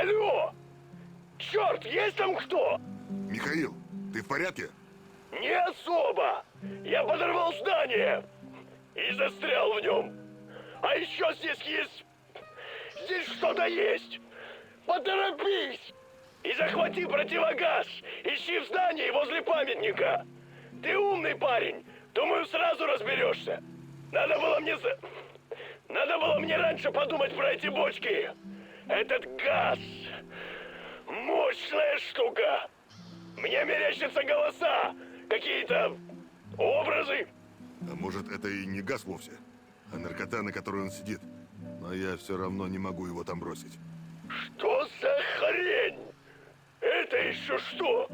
Алло! Черт, есть там кто? Михаил, ты в порядке? Не особо. Я подорвал здание и застрял в нем. А еще здесь есть... Здесь что-то есть. Поторопись! И захвати противогаз. Ищи в здании возле памятника. Ты умный парень. Думаю, сразу разберешься. Надо было мне раньше подумать про эти бочки. Этот газ. Мощная штука. Мне мерещатся голоса. Какие-то образы. А может, это и не газ вовсе, а наркота, на которой он сидит. Но я все равно не могу его там бросить. Что за хрень? Это еще что?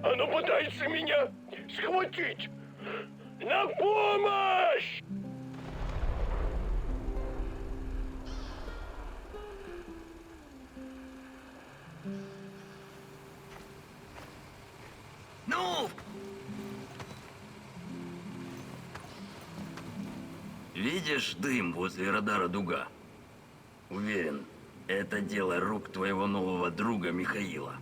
Оно пытается меня схватить. На помощь! Ну! Видишь дым возле радара «Дуга»? Уверен, это дело рук твоего нового друга Михаила.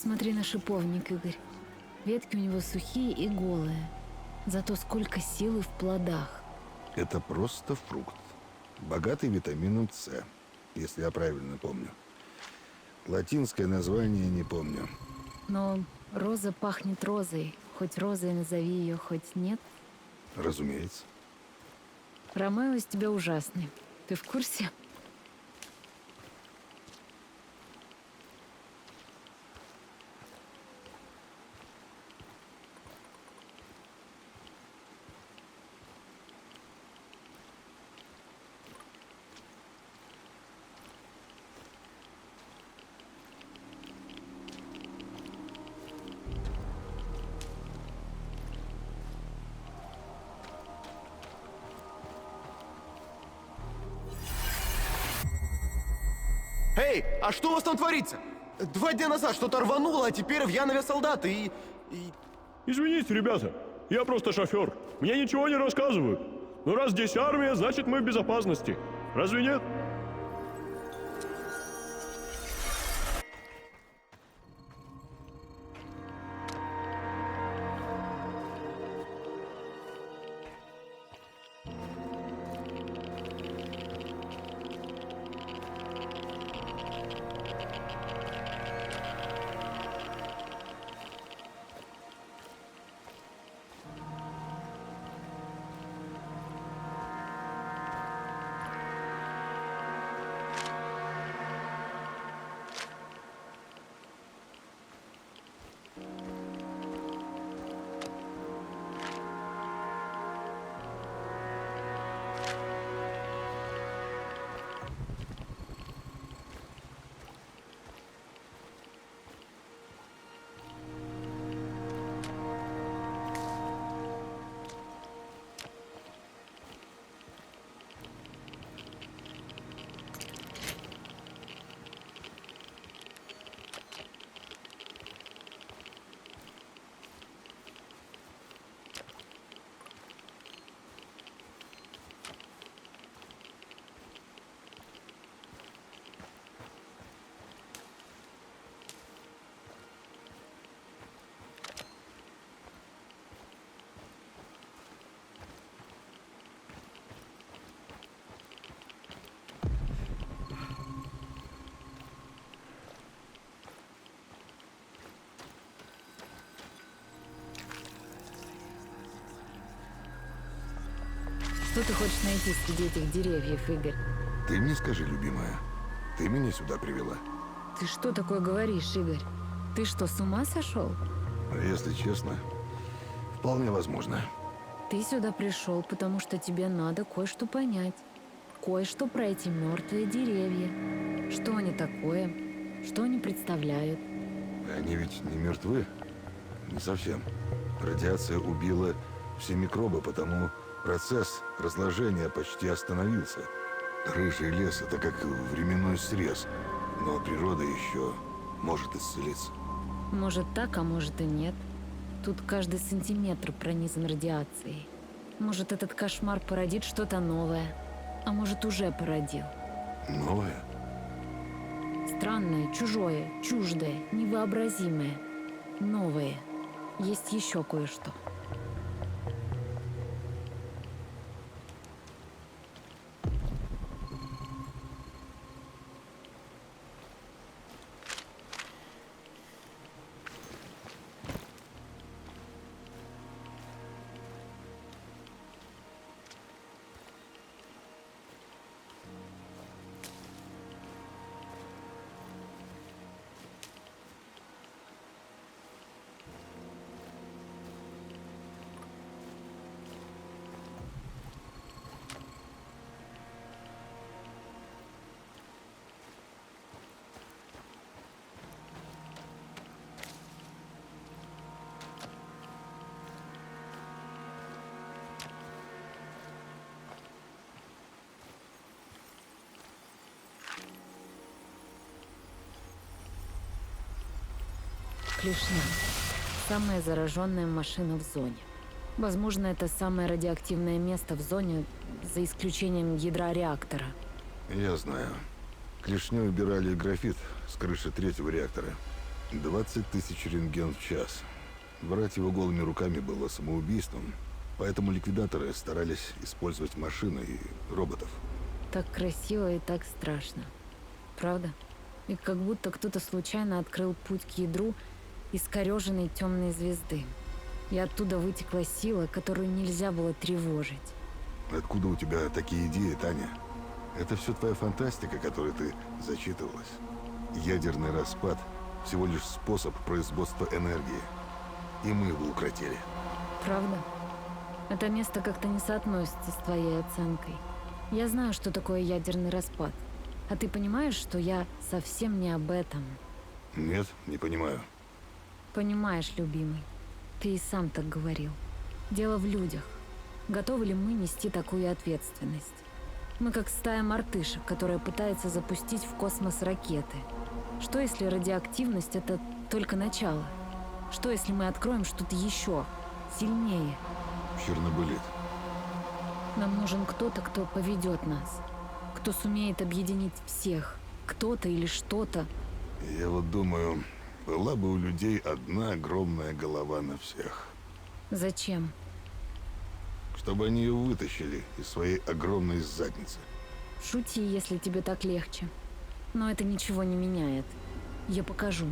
Посмотри на шиповник, Игорь. Ветки у него сухие и голые. Зато сколько силы в плодах. Это просто фрукт. Богатый витамином С, если я правильно помню. Латинское название не помню. Но роза пахнет розой. Хоть розой назови ее, хоть нет. Разумеется. Ромео из тебя ужасный. Ты в курсе? Эй, а что у вас там творится? 2 дня назад что-то рвануло, а теперь в Янове солдаты и... Извините, ребята, я просто шофер. Мне ничего не рассказывают. Но раз здесь армия, значит мы в безопасности. Разве нет? Что ты хочешь найти среди этих деревьев, Игорь? Ты мне скажи, любимая, ты меня сюда привела? Ты что такое говоришь, Игорь? Ты что, с ума сошел? Если честно, вполне возможно. Ты сюда пришел, потому что тебе надо кое-что понять. Кое-что про эти мертвые деревья. Что они такое? Что они представляют? Они ведь не мертвы? Не совсем. Радиация убила все микробы, потому процесс разложения почти остановился. Рыжий лес — это как временной срез, но природа еще может исцелиться. Может так, а может и нет. Тут каждый сантиметр пронизан радиацией. Может, этот кошмар породит что-то новое. А может, уже породил. Новое? Странное, чужое, чуждое, невообразимое. Новое. Есть еще кое-что. Клешня. Самая зараженная машина в зоне. Возможно, это самое радиоактивное место в зоне, за исключением ядра реактора. Я знаю. Клешней убирали графит с крыши 3-го реактора. 20 тысяч рентген в час. Брать его голыми руками было самоубийством, поэтому ликвидаторы старались использовать машины и роботов. Так красиво и так страшно. Правда? И как будто кто-то случайно открыл путь к ядру искореженной темной звезды. И оттуда вытекла сила, которую нельзя было тревожить. Откуда у тебя такие идеи, Таня? Это все твоя фантастика, которой ты зачитывалась. Ядерный распад – всего лишь способ производства энергии. И мы его укротили. Правда? Это место как-то не соотносится с твоей оценкой. Я знаю, что такое ядерный распад. А ты понимаешь, что я совсем не об этом? Нет, не понимаю. Понимаешь, любимый. Ты и сам так говорил. Дело в людях. Готовы ли мы нести такую ответственность? Мы как стая мартышек, которая пытается запустить в космос ракеты. Что если радиоактивность — это только начало? Что если мы откроем что-то еще сильнее? Чернобылит. Нам нужен кто-то, кто поведет нас. Кто сумеет объединить всех. Кто-то или что-то. Я вот думаю, была бы у людей одна огромная голова на всех. Зачем? Чтобы они ее вытащили из своей огромной задницы. Шути, если тебе так легче. Но это ничего не меняет. Я покажу.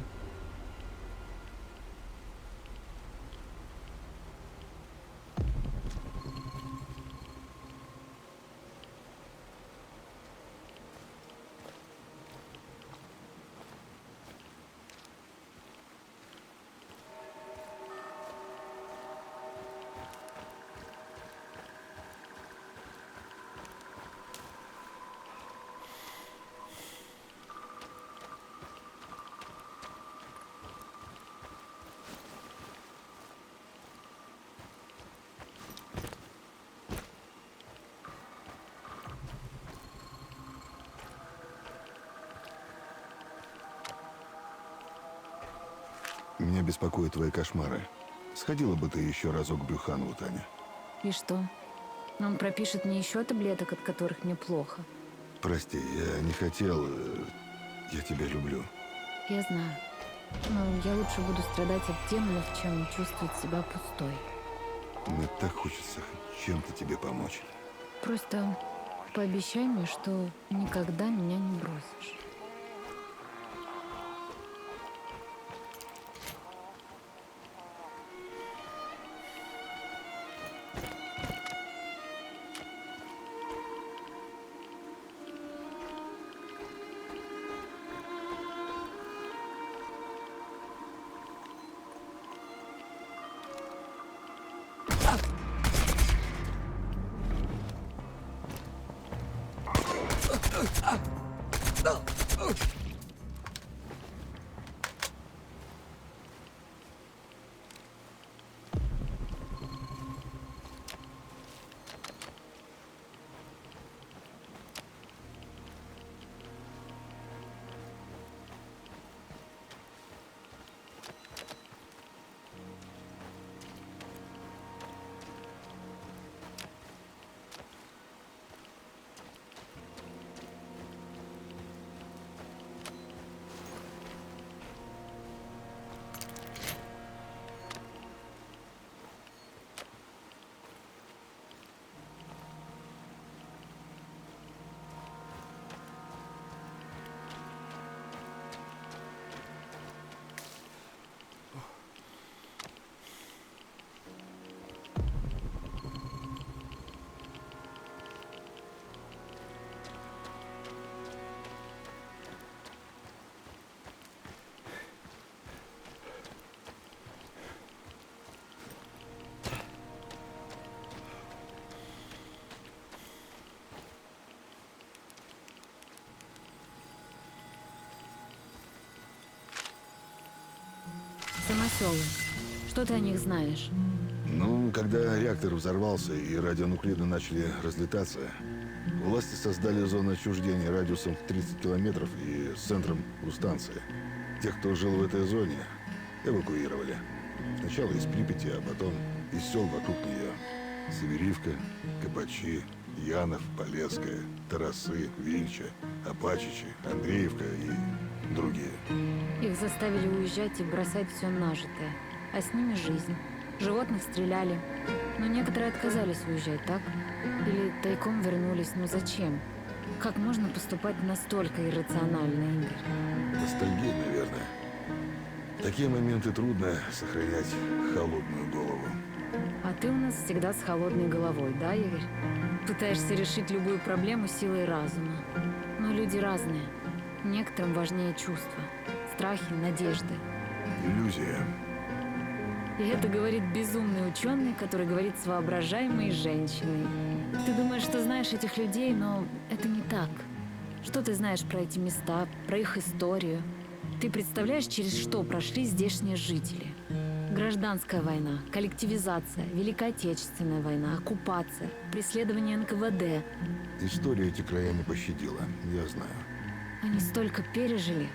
Меня беспокоят твои кошмары. Сходила бы ты еще разок к Брюханову, Таня. И что? Он пропишет мне еще таблеток, от которых мне плохо. Прости, я не хотел. Я тебя люблю. Я знаю. Но я лучше буду страдать от демонов, чем чувствовать себя пустой. Мне так хочется хоть чем-то тебе помочь. Просто пообещай мне, что никогда меня не бросишь. Самоселы. Что ты о них знаешь? Ну, когда реактор взорвался и радионуклиды начали разлетаться, власти создали зону отчуждения радиусом в 30 километров и с центром у станции. Тех, кто жил в этой зоне, эвакуировали. Сначала из Припяти, а потом из сел вокруг нее. Северивка, Копачи, Янов, Полесская, Тарасы, Вильча, Апачичи, Андреевка и другие. Их заставили уезжать и бросать все нажитое. А с ними жизнь. Животных стреляли. Но некоторые отказались уезжать, так? Или тайком вернулись. Но зачем? Как можно поступать настолько иррационально, Игорь? Ностальгия, наверное. В такие моменты трудно сохранять холодную голову. А ты у нас всегда с холодной головой, да, Игорь? Пытаешься решить любую проблему силой разума. Но люди разные. Некоторым важнее чувства, страхи, надежды. Иллюзия. И это говорит безумный ученый, который говорит с воображаемой женщиной. Ты думаешь, что знаешь этих людей, но это не так. Что ты знаешь про эти места, про их историю? Ты представляешь, через что прошли здешние жители? Гражданская война, коллективизация, Великая Отечественная война, оккупация, преследование НКВД. История эти края не пощадила, я знаю. Они столько пережили,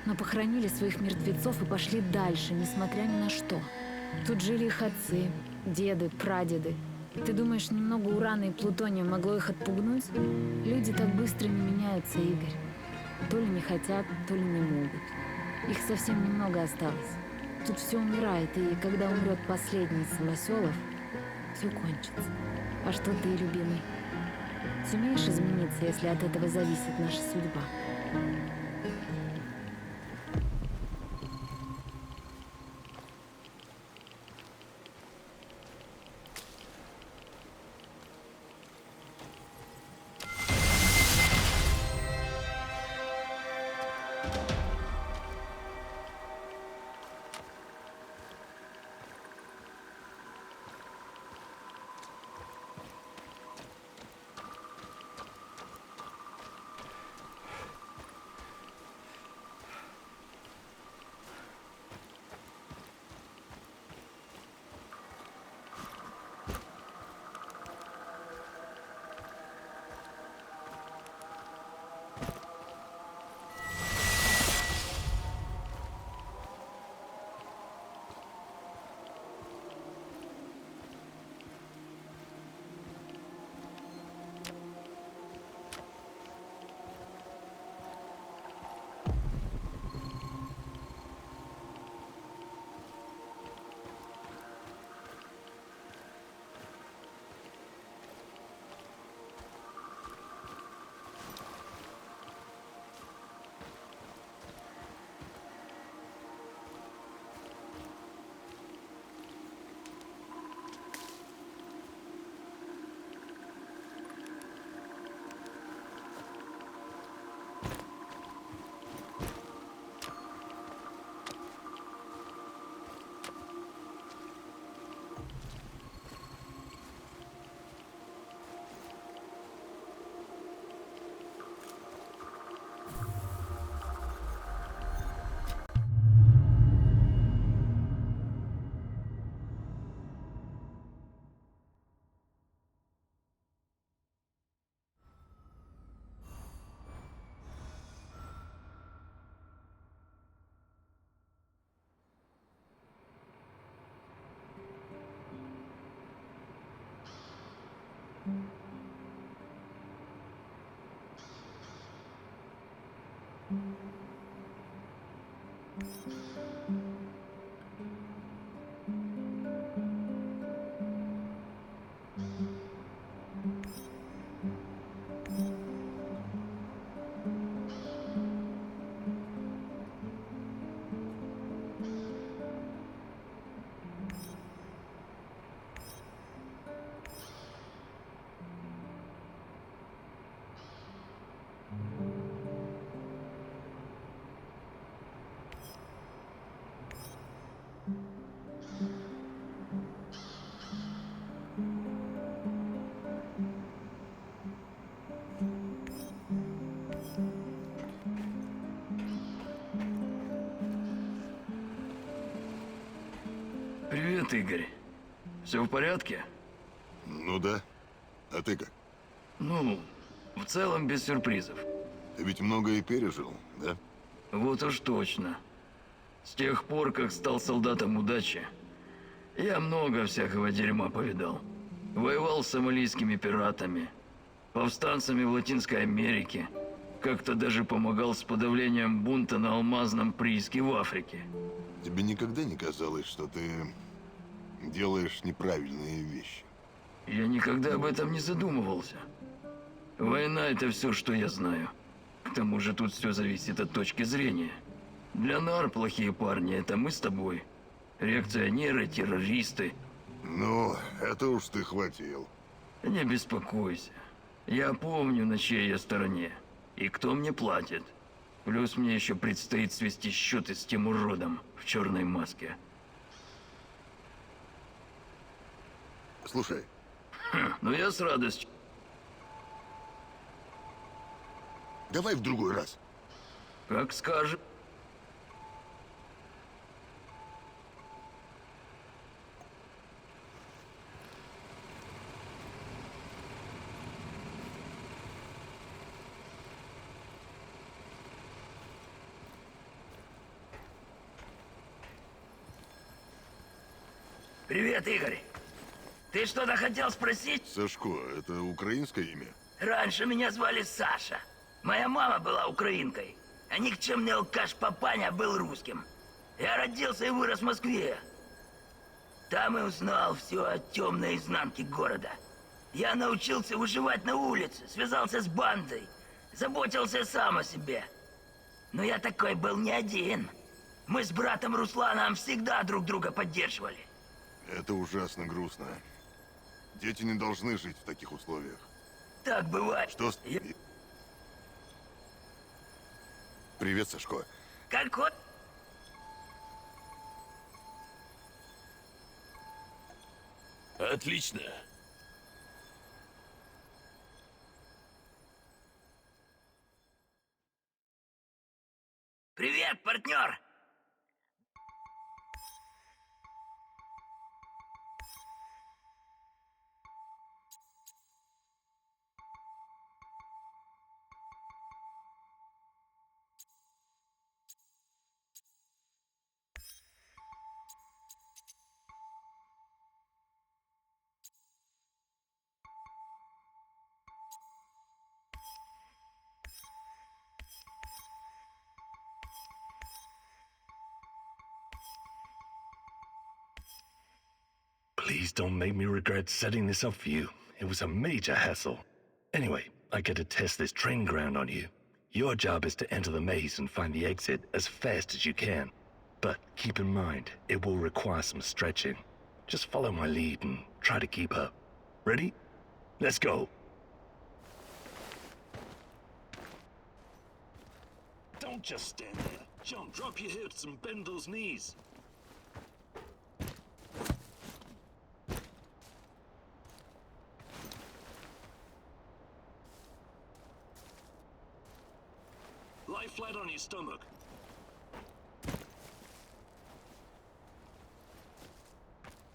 но похоронили своих мертвецов и пошли дальше, несмотря ни на что. Тут жили их отцы, деды, прадеды. Ты думаешь, немного урана и плутония могло их отпугнуть? Люди так быстро не меняются, Игорь. То ли не хотят, то ли не могут. Их совсем немного осталось. Тут все умирает, и когда умрет последний из самоселов, все кончится. А что ты, любимый? Сумеешь измениться, если от этого зависит наша судьба? Привет, Игорь. Все в порядке? Ну да. А ты как? Ну, в целом без сюрпризов. Ты ведь многое пережил, да? Вот уж точно. С тех пор, как стал солдатом удачи, я много всякого дерьма повидал. Воевал с сомалийскими пиратами, повстанцами в Латинской Америке, Как-то даже помогал с подавлением бунта на алмазном прииске в Африке. Тебе никогда не казалось, что ты делаешь неправильные вещи? Я никогда об этом не задумывался. Война — это все, что я знаю. К тому же тут все зависит от точки зрения. Для нар плохие парни — это мы с тобой. Реакционеры, террористы. Ну, это уж ты хватил. Не беспокойся. Я помню, на чьей я стороне. И кто мне платит. Плюс мне еще предстоит свести счеты с тем уродом в черной маске. Слушай, Но я с радостью. давай в другой раз. Как скажешь. Привет, Игорь. Ты что-то хотел спросить? Сашко, это украинское имя? Раньше меня звали Саша. Моя мама была украинкой, а никчемный алкаш папаня был русским. Я родился и вырос в Москве. Там и узнал все о темной изнанке города. Я научился выживать на улице, связался с бандой, заботился сам о себе. Но я такой был не один. Мы с братом Русланом всегда друг друга поддерживали. Это ужасно грустно. Дети не должны жить в таких условиях. Так бывает. Что с... Привет, Сашко. Как вот... Отлично. Привет, партнер! Please don't make me regret setting this up for you. It was a major hassle. Anyway, I get to test this training ground on you. Your job is to enter the maze and find the exit as fast as you can. But keep in mind, it will require some stretching. Just follow my lead and try to keep up. Ready? Let's go. Don't just stand there. Jump, drop your hips and bend those knees. Lie flat on your stomach.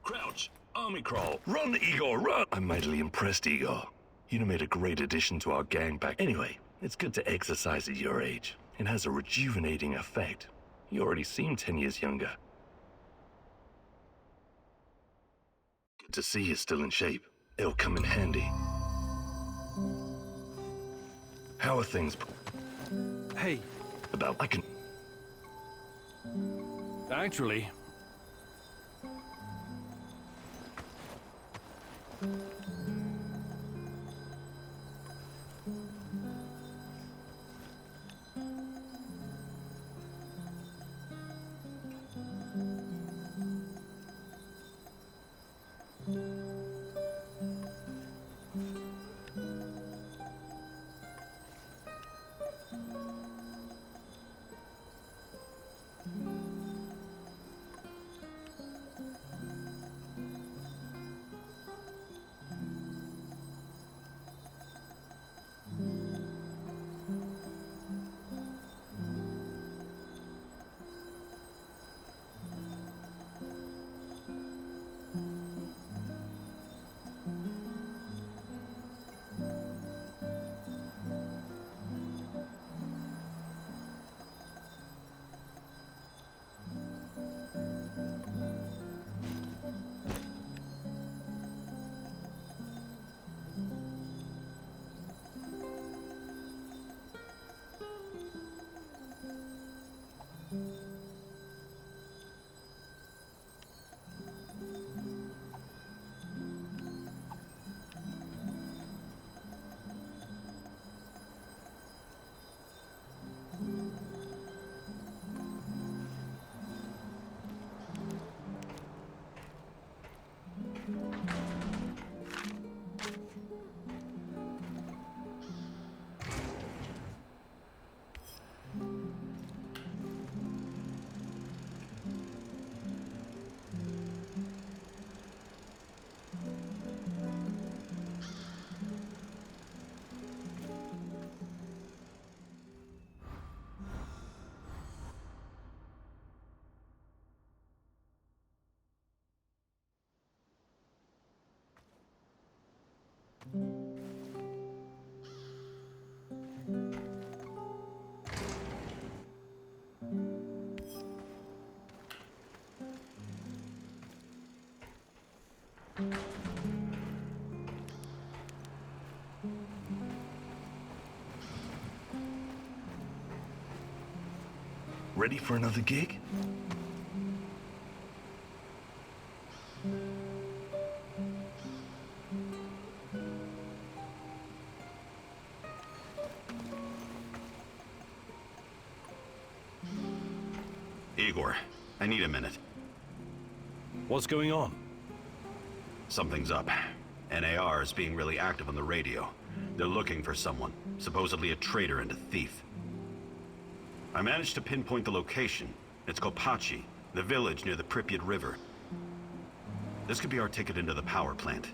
Crouch. Army crawl. Run, Igor, run! I'm mightily impressed, Igor. You made a great addition to our gang back. Anyway, it's good to exercise at your age. It has a rejuvenating effect. You already seem 10 years younger. Good to see you're still in shape. It'll come in handy. How are things? Hey, About I can... actually, Ready for another gig? Igor, I need a minute. What's going on? Something's up. NAR is being really active on the radio. They're looking for someone, supposedly a traitor and a thief. I managed to pinpoint the location. It's Kopachi, the village near the Pripyat River. This could be our ticket into the power plant.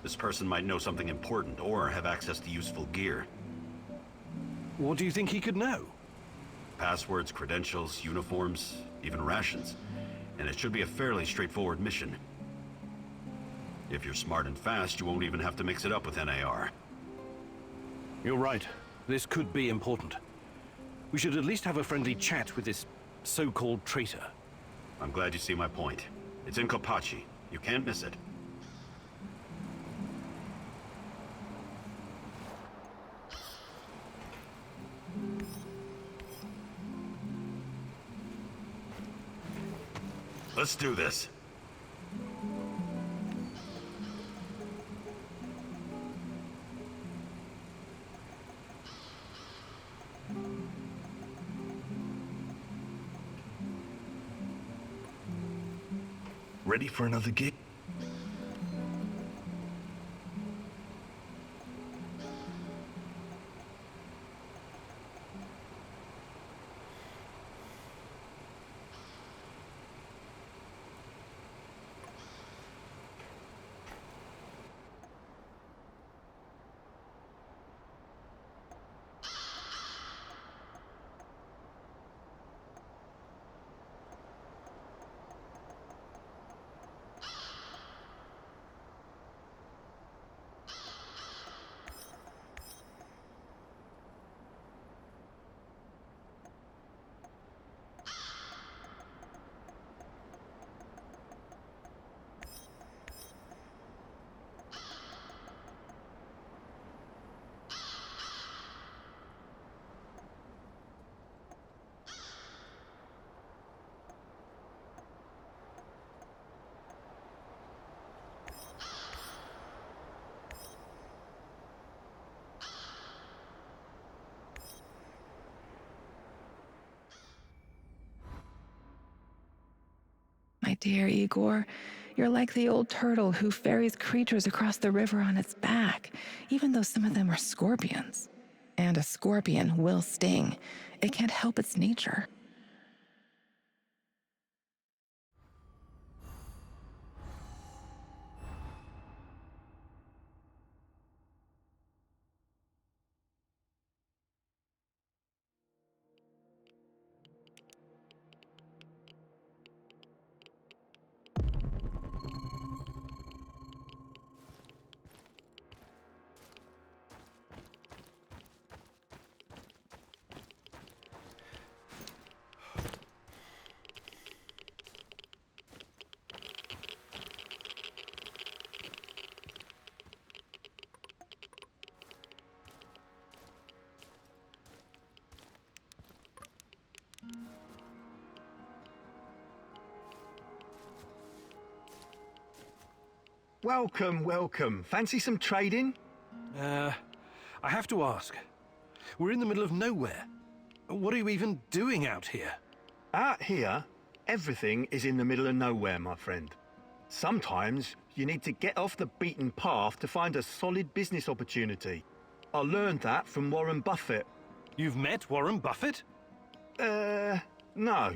This person might know something important or have access to useful gear. What do you think he could know? Passwords, credentials, uniforms, even rations. And it should be a fairly straightforward mission. If you're smart and fast, you won't even have to mix it up with NAR. You're right. This could be important. We should at least have a friendly chat with this so-called traitor. I'm glad you see my point. It's in Kopachi. You can't miss it. Let's do this. Ready for another gig? My dear Igor, you're like the old turtle who ferries creatures across the river on its back, even though some of them are scorpions. And a scorpion will sting. It can't help its nature. Welcome, welcome. Fancy some trading? I have to ask. We're in the middle of nowhere. What are you even doing out here? Out here, everything is in the middle of nowhere, my friend. Sometimes you need to get off the beaten path to find a solid business opportunity. I learned that from Warren Buffett. You've met Warren Buffett? No.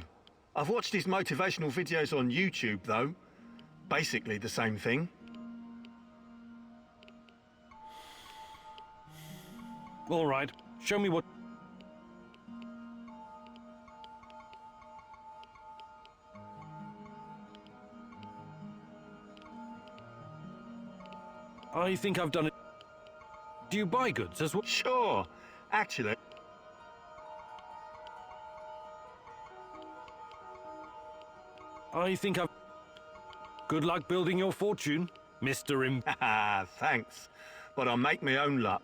I've watched his motivational videos on YouTube, though. Basically the same thing. All right, show me what... I think I've done it. Do you buy goods as well? Sure. Actually... I think I've... Good luck building your fortune. Mr. Thanks, but I make my own luck.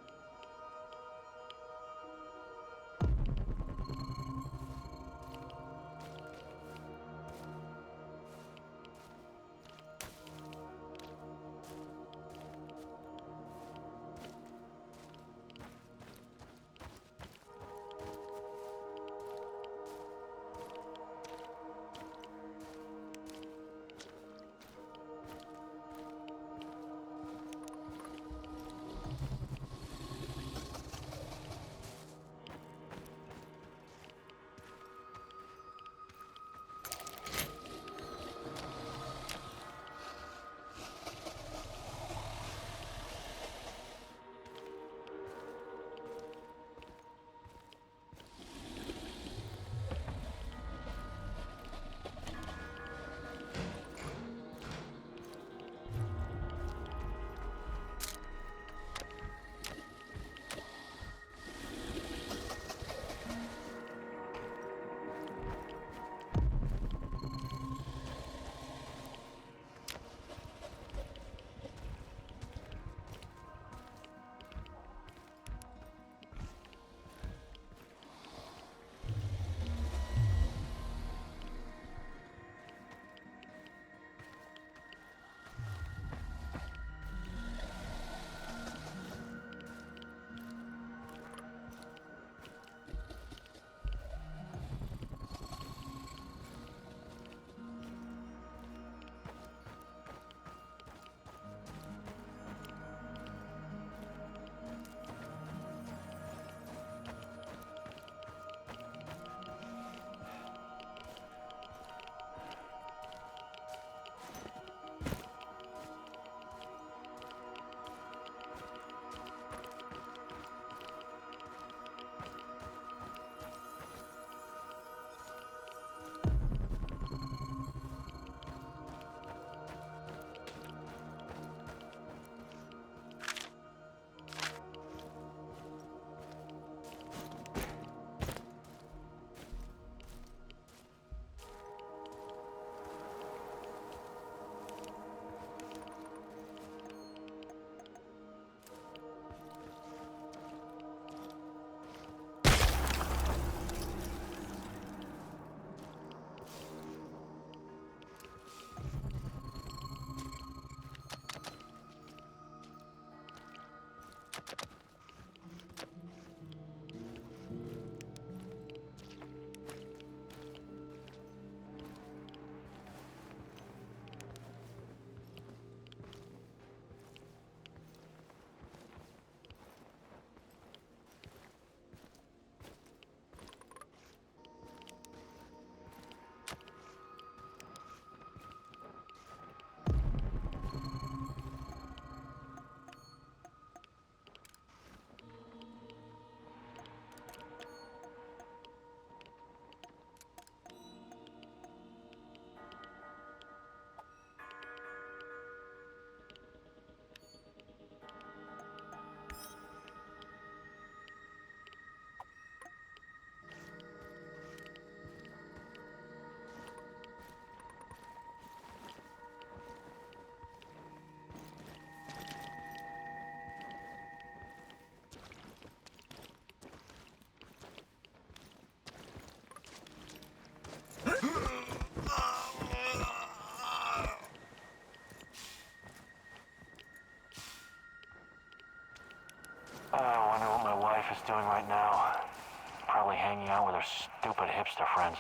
I wonder what my wife is doing right now. Probably hanging out with her stupid hipster friends.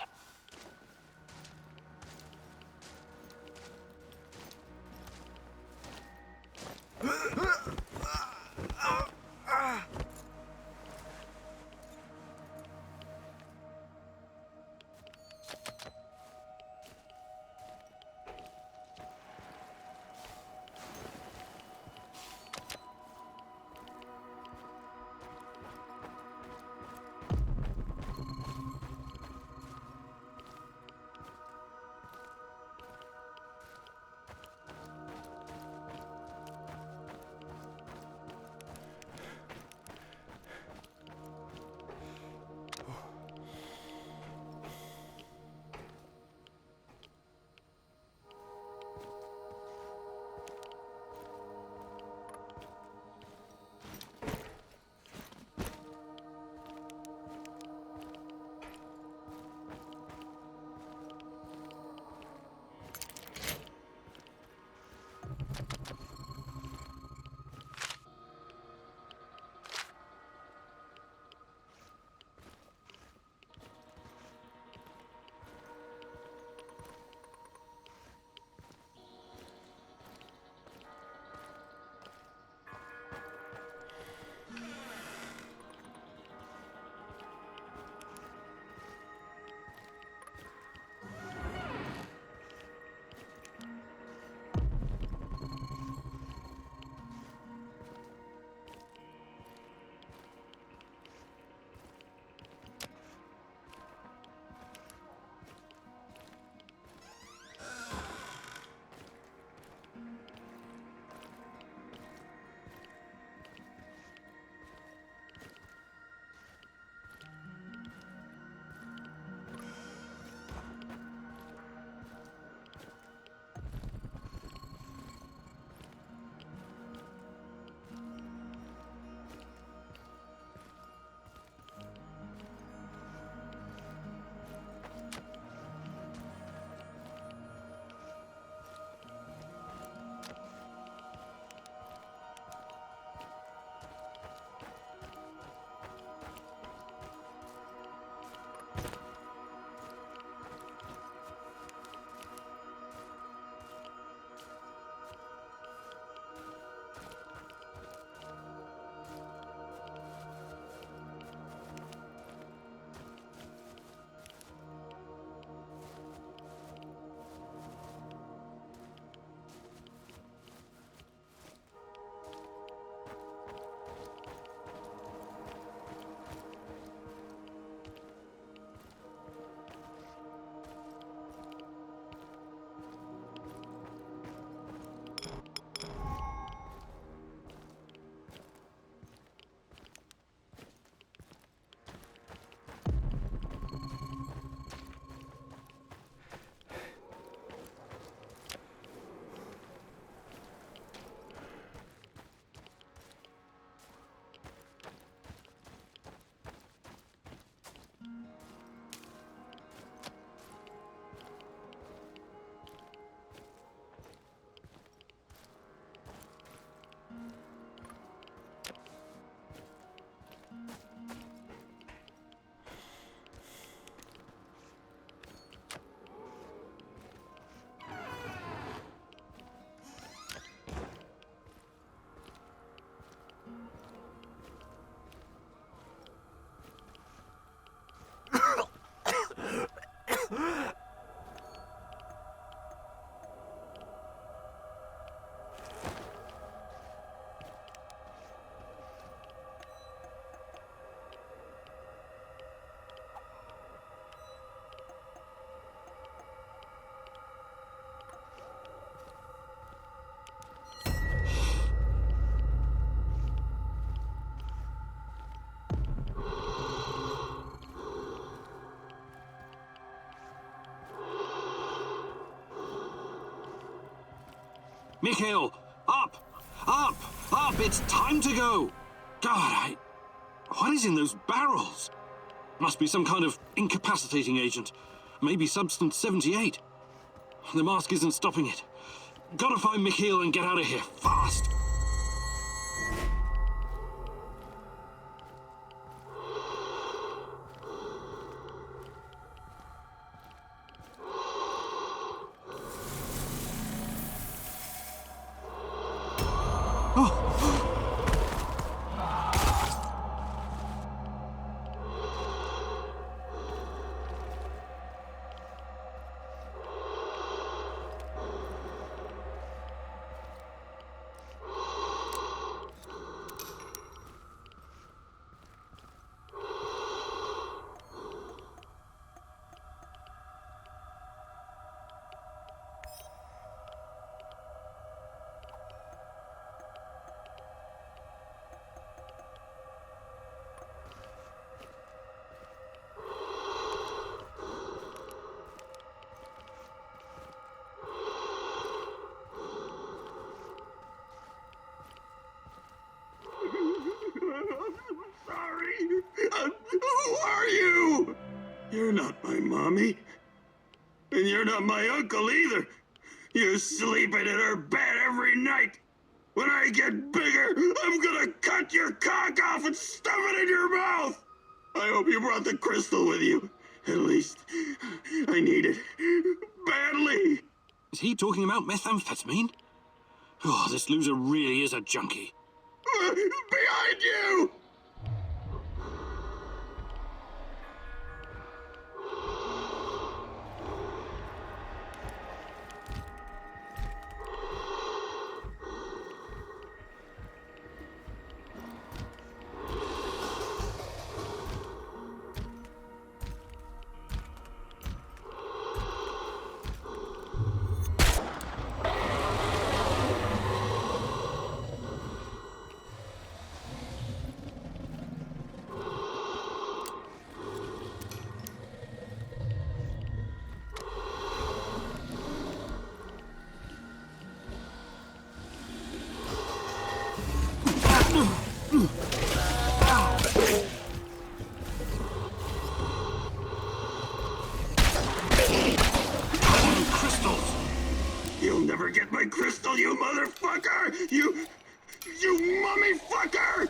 Mikhail, up! Up! Up! It's time to go! God, what is in those barrels? Must be some kind of incapacitating agent. Maybe substance 78. The mask isn't stopping it. Gotta find Mikhail and get out of here, fast! Who are you? You're not my mommy. And you're not my uncle either. You're sleeping in her bed every night. When I get bigger, I'm gonna cut your cock off and stuff it in your mouth. I hope you brought the crystal with you. At least, I need it. Badly. Is he talking about methamphetamine? Oh, this loser really is a junkie. Behind you! You'll never get my crystal, you motherfucker! You mummy fucker!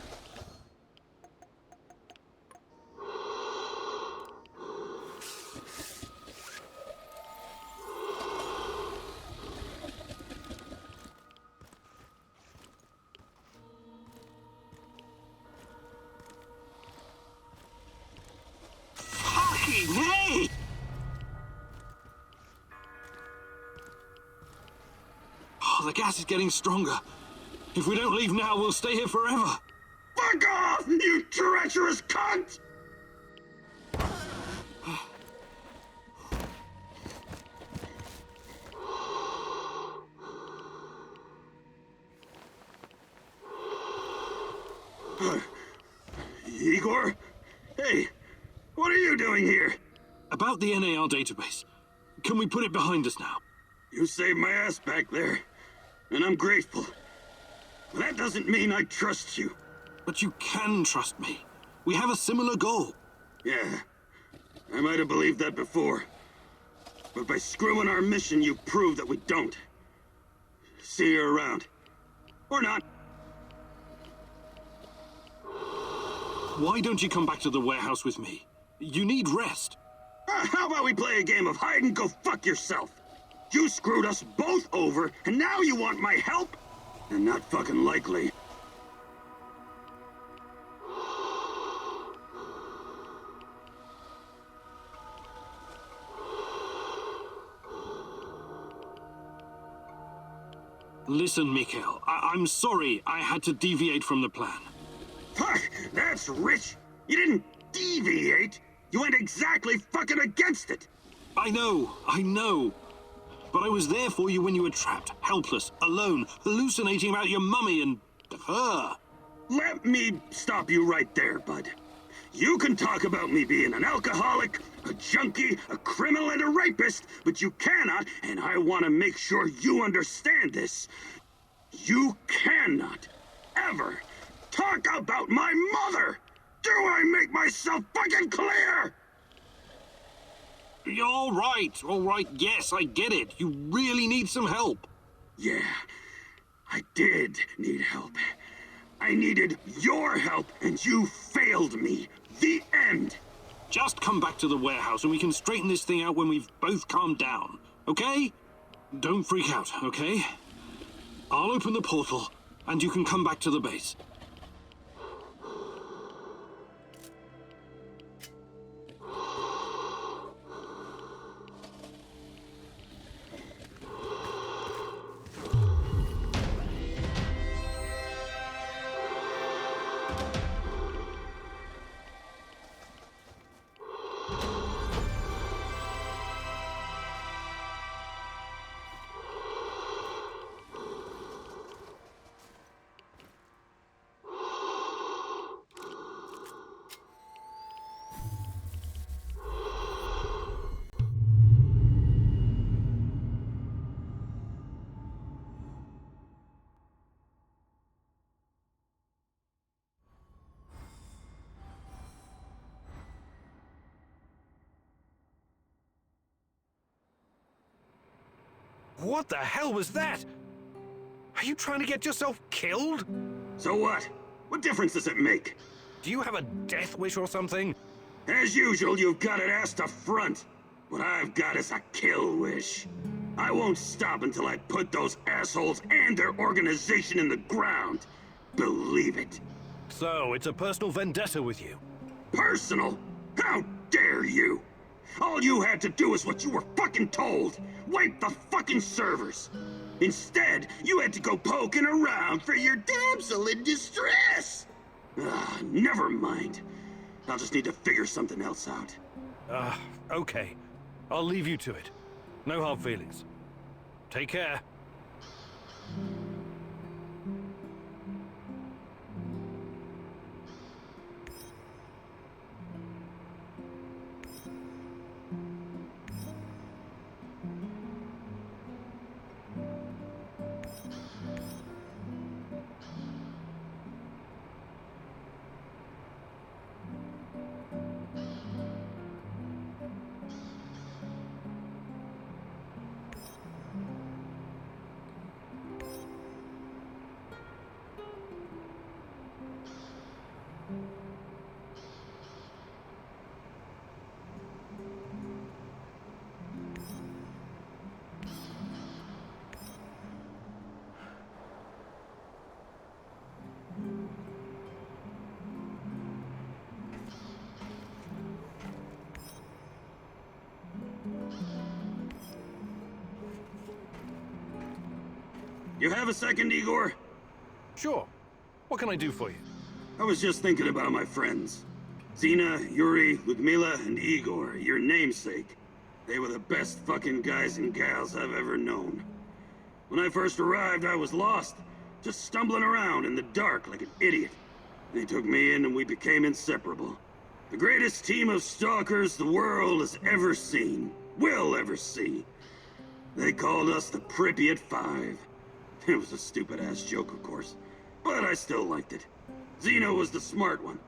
Fucking hey! Oh, the gas is getting stronger. If we don't leave now, we'll stay here forever. Fuck off, you treacherous cunt! Igor? Hey, what are you doing here? About the NAR database. Can we put it behind us now? You saved my ass back there, and I'm grateful. That doesn't mean I trust you. But you can trust me. We have a similar goal. Yeah, I might have believed that before. But by screwing our mission, you prove that we don't. See you around. Or not. Why don't you come back to the warehouse with me? You need rest. How about we play a game of hide and go fuck yourself? You screwed us both over, and now you want my help? And not fucking likely. Listen, Mikhail, I'm sorry I had to deviate from the plan. Fuck, that's rich. You didn't deviate. You went exactly fucking against it. I know. But I was there for you when you were trapped, helpless, alone, hallucinating about your mummy and her. Let me stop you right there, bud. You can talk about me being an alcoholic, a junkie, a criminal, and a rapist, but you cannot, and I want to make sure you understand this. You cannot ever talk about my mother! Do I make myself fucking clear? All right, yes, I get it. You really need some help. Yeah, I did need help. I needed your help, and you failed me. The end. Just come back to the warehouse and we can straighten this thing out when we've both calmed down, okay? Don't freak out, okay? I'll open the portal, and you can come back to the base. What the hell was that? Are you trying to get yourself killed? So what? What difference does it make? Do you have a death wish or something? As usual, you've got it ass to front. What I've got is a kill wish. I won't stop until I put those assholes and their organization in the ground. Believe it. So, it's a personal vendetta with you? Personal? How dare you? All you had to do is what you were fucking told. Wipe the fucking servers. Instead, you had to go poking around for your damsel in distress. Never mind. I'll just need to figure something else out. Okay. I'll leave you to it. No hard feelings. Take care. You have a second, Igor? Sure. What can I do for you? I was just thinking about my friends. Zina, Yuri, Ludmila, and Igor, your namesake. They were the best fucking guys and gals I've ever known. When I first arrived, I was lost, just stumbling around in the dark like an idiot. They took me in and we became inseparable. The greatest team of stalkers the world has ever seen, will ever see. They called us the Pripyat Five. It was a stupid-ass joke, of course, but I still liked it. Zina was the smart one.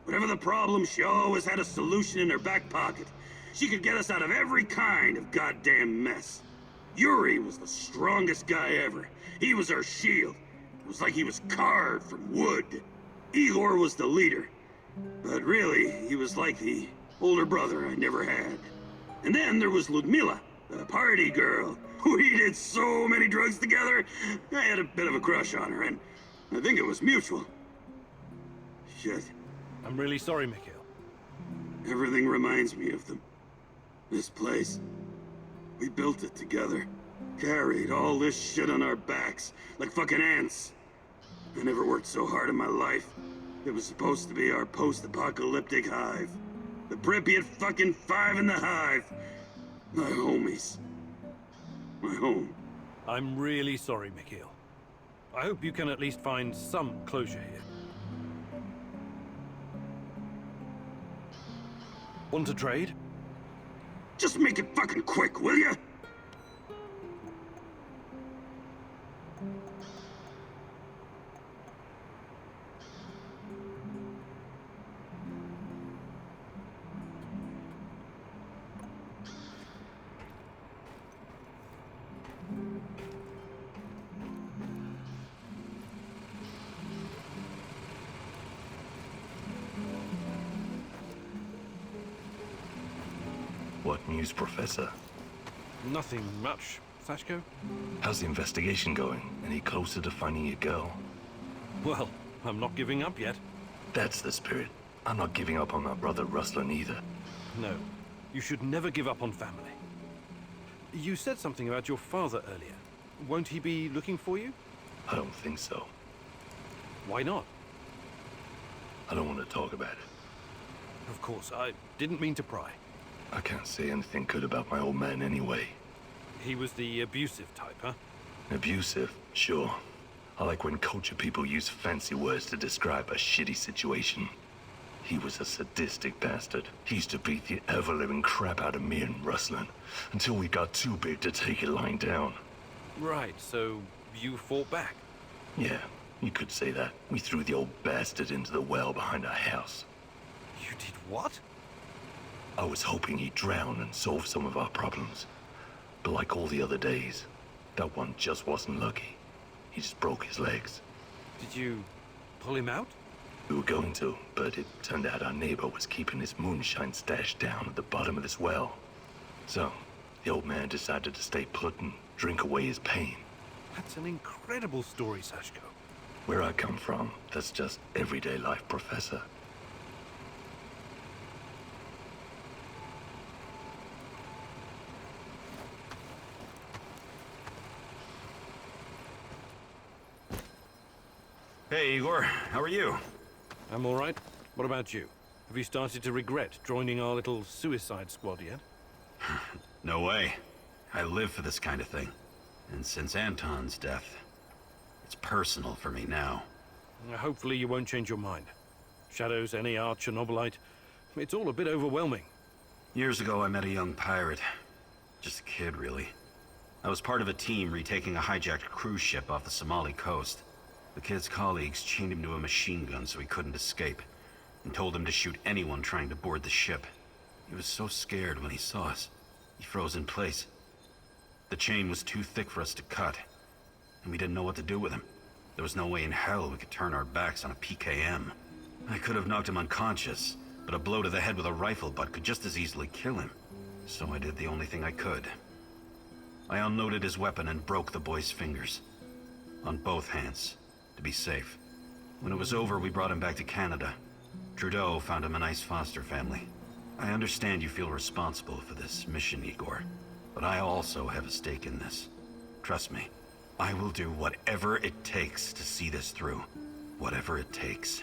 Whatever the problem, she always had a solution in her back pocket. She could get us out of every kind of goddamn mess. Yuri was the strongest guy ever. He was our shield. It was like he was carved from wood. Igor was the leader. But really, he was like the older brother I never had. And then there was Ludmila, the party girl. We did so many drugs together. I had a bit of a crush on her, and I think it was mutual. Shit. I'm really sorry, Mikhail. Everything reminds me of them. This place. We built it together. Carried all this shit on our backs, like fucking ants. I never worked so hard in my life. It was supposed to be our post-apocalyptic hive. The Pripyat fucking Five in the hive. My homies. My home. I'm really sorry, Mikhail. I hope you can at least find some closure here. Want to trade? Just make it fucking quick, will ya? What news, Professor? Nothing much, Sashko. How's the investigation going? Any closer to finding your girl? Well, I'm not giving up yet. That's the spirit. I'm not giving up on my brother Ruslan either. No, you should never give up on family. You said something about your father earlier. Won't he be looking for you? I don't think so. Why not? I don't want to talk about it. Of course, I didn't mean to pry. I can't say anything good about my old man anyway. He was the abusive type, huh? Abusive, sure. I like when culture people use fancy words to describe a shitty situation. He was a sadistic bastard. He used to beat the ever-living crap out of me and Ruslan, until we got too big to take it lying down. Right, so you fought back? Yeah, you could say that. We threw the old bastard into the well behind our house. You did what? I was hoping he'd drown and solve some of our problems. But like all the other days, that one just wasn't lucky. He just broke his legs. Did you pull him out? We were going to, but it turned out our neighbor was keeping his moonshine stashed down at the bottom of this well. So, the old man decided to stay put and drink away his pain. That's an incredible story, Sashko. Where I come from, that's just everyday life, Professor. Hey, Igor. How are you? I'm all right. What about you? Have you started to regret joining our little suicide squad yet? No way. I live for this kind of thing. And since Anton's death, it's personal for me now. Hopefully you won't change your mind. Shadows, NAR, Chernobylite, it's all a bit overwhelming. Years ago, I met a young pirate. Just a kid, really. I was part of a team retaking a hijacked cruise ship off the Somali coast. The kid's colleagues chained him to a machine gun so he couldn't escape, and told him to shoot anyone trying to board the ship. He was so scared when he saw us, he froze in place. The chain was too thick for us to cut, and we didn't know what to do with him. There was no way in hell we could turn our backs on a PKM. I could have knocked him unconscious, but a blow to the head with a rifle butt could just as easily kill him. So I did the only thing I could. I unloaded his weapon and broke the boy's fingers. On both hands, to be safe. When it was over, we brought him back to Canada. Trudeau found him a nice foster family. I understand you feel responsible for this mission, Igor, but I also have a stake in this. Trust me, I will do whatever it takes to see this through. Whatever it takes.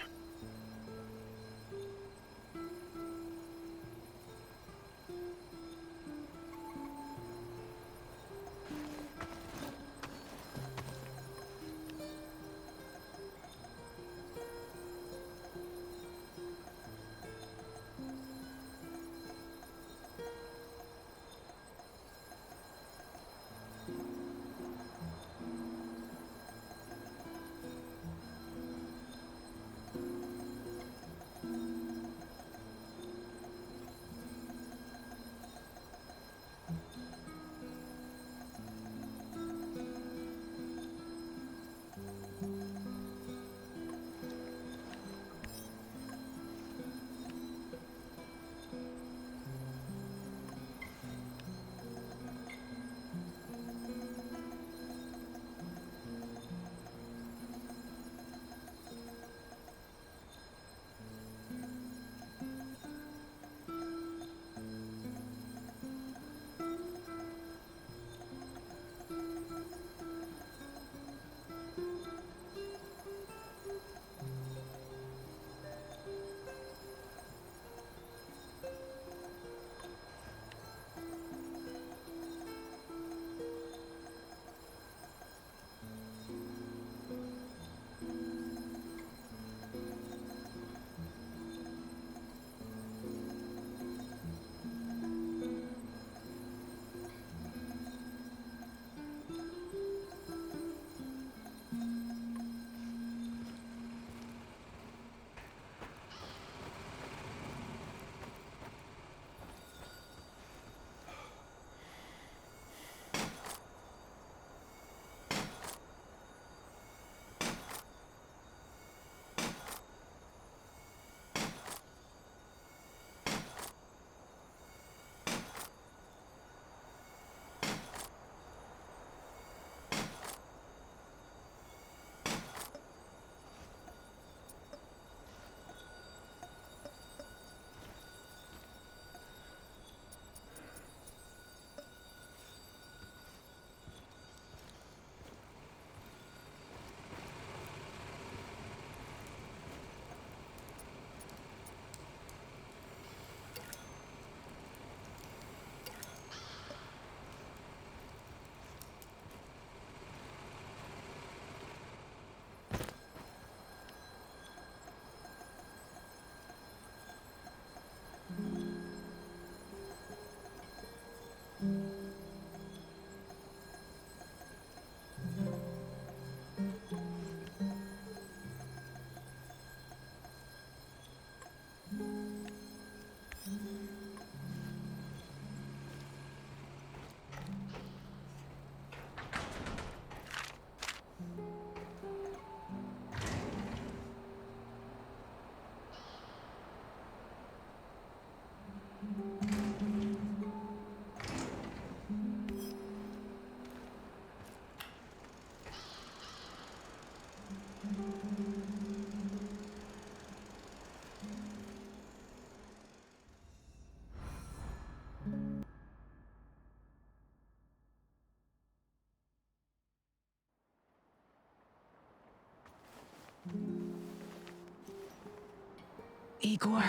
Igor.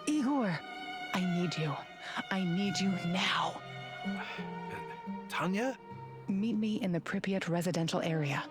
Igor. I need you. I need you now. Tanya? Meet me in the Pripyat residential area.